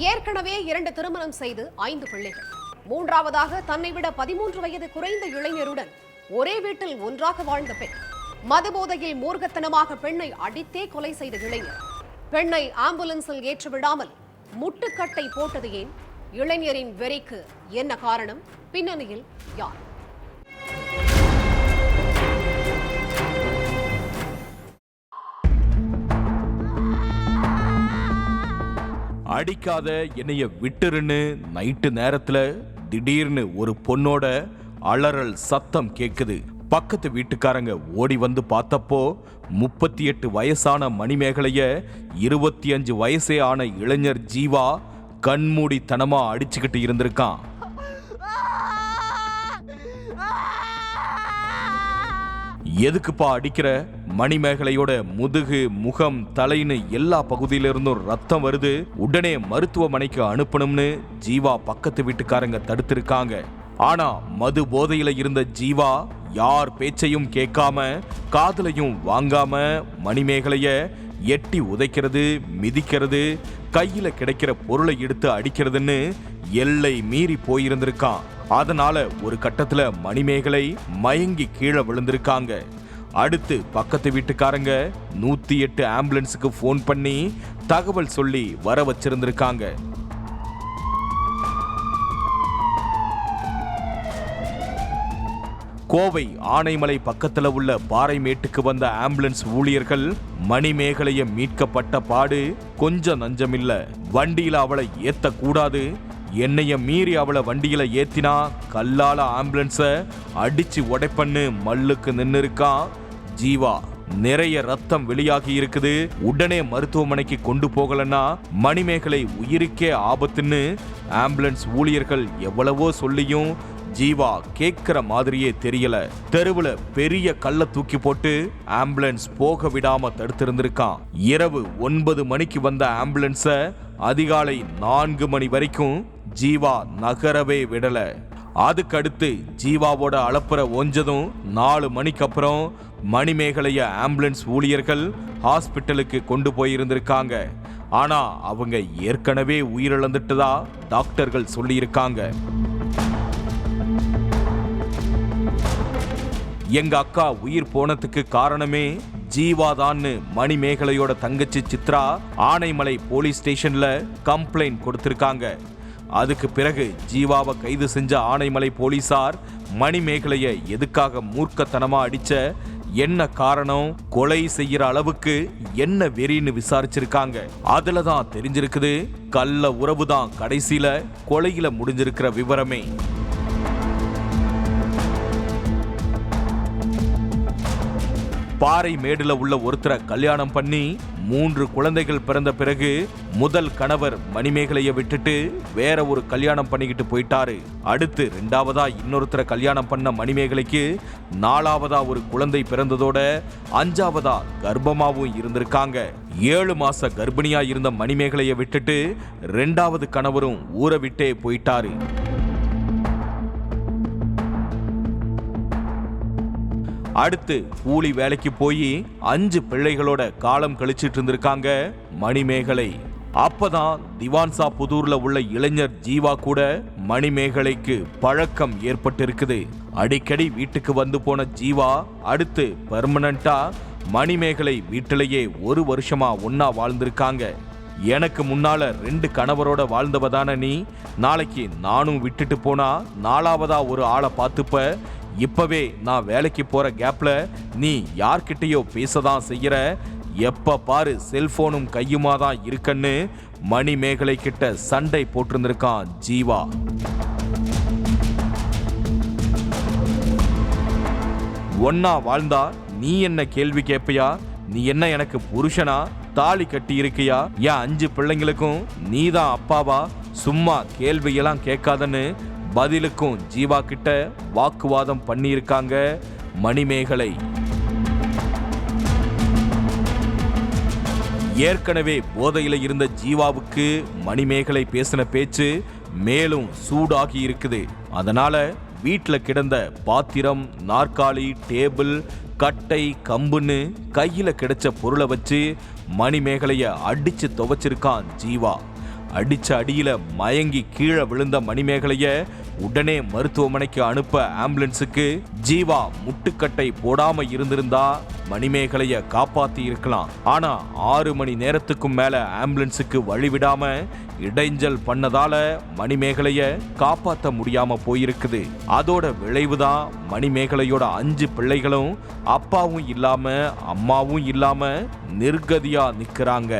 ஏற்கனவே 2 திருமணம் செய்து 5 பிள்ளைகள். மூன்றாவதாக தன்னை விட 13 வயது குறைந்த இளைஞருடன் ஒரே வீட்டில் ஒன்றாக வாழ்ந்த பெண். மதுபோதையில் மூர்க்கத்தனமாக பெண்ணை அடித்தே கொலை செய்த இளைஞர். பெண்ணை ஆம்புலன்ஸில் ஏற்ற விடாமல் முட்டுக்கட்டை போட்டது ஏன்? இளைஞரின் வெறிக்கு என்ன காரணம்? பின்னணியில் யார்? அடிக்காத என்னைய விட்டுருன்னு நைட்டு நேரத்துல திடீர்னு ஒரு பொண்ணோட அலறல் சத்தம் கேக்குது. பக்கத்து வீட்டுக்காரங்க ஓடி வந்து பார்த்தப்போ 38 வயசான மணிமேகலைய 25 வயசே ஆன இளைஞர் ஜீவா கண்மூடித்தனமா அடிச்சுக்கிட்டு இருந்திருக்கான். எதுக்குப்பா அடிக்கிற? மணிமேகலையோட முதுகு, முகம், தலைன்னு எல்லா பகுதியிலிருந்தும் ரத்தம் வருது. உடனே மருத்துவமனைக்கு அனுப்பணும்னு ஜீவா பக்கத்து வீட்டுக்காரங்க தடுத்திருக்காங்க. ஆனா மது போதையில இருந்த ஜீவா யார் பேச்சையும் கேட்காம, காதலையும் வாங்காம மணிமேகலைய எட்டி உதைக்கிறது, மிதிக்கிறது, கையில கிடைக்கிற பொருளை எடுத்து அடிக்கிறதுன்னு எல்லை மீறி போயிருந்திருக்கான். அதனால ஒரு கட்டத்துல மணிமேகலை மயங்கி கீழே விழுந்திருக்காங்க. அடுத்து பக்கத்து வீட்டுக்காரங்க 108 ஆம்புலன்ஸுக்கு போன் பண்ணி தகவல் சொல்லி வர வச்சிருந்திருக்காங்க. கோவை ஆனைமலை பக்கத்துல உள்ள பாறைமேட்டுக்கு வந்த ஆம்புலன்ஸ் ஊழியர்கள் மணிமேகலைய மீட்கப்பட்ட பாடு கொஞ்சம் நஞ்சமில்ல. வண்டியில அவளை ஏத்த கூடாது, என்னைய மீறி அவளை வண்டியில ஏத்தினா கல்லால ஆம்புலன்ஸ அடிச்சு உடைப்பண்ணு மல்லுக்கு நின்னு இருக்கான் ஜீவா. நிறைய ரத்தம் வெளியாகி இருக்குது. உடனே மருத்துவமனைக்கு கொண்டு போகலன்னா மணிமேகலை உயிருக்கே ஆபத்துன்னு ஆம்புலன்ஸ் ஊழியர்கள் எவ்வளவோ சொல்லியும் ஜீவா கேட்கிற மாதிரியே தெரியல. தெருவுல பெரிய கல்ல தூக்கி போட்டு ஆம்புலன்ஸ் போக விடாம தடுத்திருந்திருக்கான். இரவு 9 மணிக்கு வந்த ஆம்புலன்ஸ அதிகாலை 4 மணி வரைக்கும் ஜீவா நகரவே விடல. அதுக்கடுத்து ஜீவாவோட அளப்புற ஒஞ்சதும் 4 மணிக்கு அப்புறம் மணிமேகலைய ஆம்புலன்ஸ் ஊழியர்கள் ஹாஸ்பிட்டலுக்கு கொண்டு போயிருந்திருக்காங்க. ஆனா அவங்க ஏற்கனவே உயிரிழந்துட்டதா டாக்டர்கள் சொல்லியிருக்காங்க. எங்க அக்கா உயிர் போனதுக்கு காரணமே ஜீவாதான்னு மணிமேகலையோட தங்கச்சி சித்ரா ஆனைமலை போலீஸ் ஸ்டேஷன்ல கம்ப்ளைண்ட் கொடுத்திருக்காங்க. அதுக்கு பிறகு ஜீவாவை கைது செஞ்ச ஆனைமலை போலீசார் மணிமேகலைய எதுக்காக மூர்க்கத்தனமா அடிச்ச, என்ன காரணம், கொலை செய்யற அளவுக்கு என்ன வெறின்னு விசாரிச்சிருக்காங்க. அதுலதான் தெரிஞ்சிருக்குது கள்ள உறவுதான் கடைசியில கொலையில முடிஞ்சிருக்கிற விவரமே. பாறை மேடுல உள்ள ஒருத்தரை கல்யாணம் பண்ணி 3 குழந்தைகள் பிறந்த பிறகு முதல் கணவர் மணிமேகலைய விட்டுட்டு வேற ஒரு கல்யாணம் பண்ணிக்கிட்டு போயிட்டாரு. அடுத்து 2ஆவதா இன்னொருத்தரை கல்யாணம் பண்ண மணிமேகலைக்கு 4ஆவதா ஒரு குழந்தை பிறந்ததோட 5ஆவதா கர்ப்பமாவும் இருந்திருக்காங்க. 7 மாச கர்ப்பிணியா இருந்த மணிமேகலைய விட்டுட்டு 2ஆவது கணவரும் ஊரை விட்டே போயிட்டாரு. அடுத்து கூலி வேலைக்கு போய் 5 பிள்ளைகளோட காலம் கழிச்சிட்டு இருந்திருக்காங்க மணிமேகலை. அப்பதான் திவான்சா புதூர்ல உள்ள இளைஞர் ஜீவா கூட மணிமேகலைக்கு பழக்கம் ஏற்பட்டு இருக்குது. அடிக்கடி வீட்டுக்கு வந்து போன ஜீவா அடுத்து பெர்மனண்டா மணிமேகலை வீட்டிலேயே 1 வருஷமா ஒன்னா வாழ்ந்திருக்காங்க. எனக்கு முன்னால 2 கணவரோட வாழ்ந்தவதான நீ, நாளைக்கு நானும் விட்டுட்டு போனா 4ஆவதா ஒரு ஆளை பார்த்துப்ப. இப்பவே நான் வேலைக்கு போற கேப்ல நீ யார்கிட்டயோ பேசதான் செய்யற, எப்ப பாரு செல்போனும் கையுமா தான் இருக்கன்னு மணிமேகலை கிட்ட சண்டை போட்டிருந்திருக்கான் ஜீவா. ஒன்னா வாழ்ந்தா நீ என்ன கேள்வி கேட்பியா? நீ என்ன எனக்கு புருஷனா? தாலி கட்டி இருக்கியா? என் 5 பிள்ளைங்களுக்கும் நீதான் அப்பாவா? சும்மா கேள்வியெல்லாம் கேட்காதன்னு பதிலுக்கும் ஜீவா கிட்ட வாக்குவாதம் பண்ணியிருக்காங்க மணிமேகலை. ஏற்கனவே போதையில இருந்த ஜீவாவுக்கு மணிமேகலை பேசின பேச்சு மேலும் சூடாகி இருக்குது. அதனால வீட்டுல கிடந்த பாத்திரம், நாற்காலி, டேபிள், கட்டை, கம்புன்னு கையில கிடைச்ச பொருளை வச்சு மணிமேகலைய அடிச்சு துவைச்சிருக்கான் ஜீவா. அடிச்ச அடியில மயங்கி கீழே விழுந்த மணிமேகலைய உடனே மருத்துவமனைக்கு அனுப்ப ஆம்புலன்ஸுக்கு ஜீவா முட்டுக்கட்டை போடாம இருந்திருந்தா மணிமேகலைய காப்பாத்தி இருக்கலாம். ஆனா 6 மணி நேரத்துக்கும் மேல ஆம்புலன்ஸுக்கு வழிவிடாம இடைஞ்சல் பண்ணதால மணிமேகலைய காப்பாற்ற முடியாம போயிருக்குது. அதோட விளைவுதான் மணிமேகலையோட 5 பிள்ளைகளும் அப்பாவும் இல்லாம அம்மாவும் இல்லாம நிர்கதியா நிக்கிறாங்க.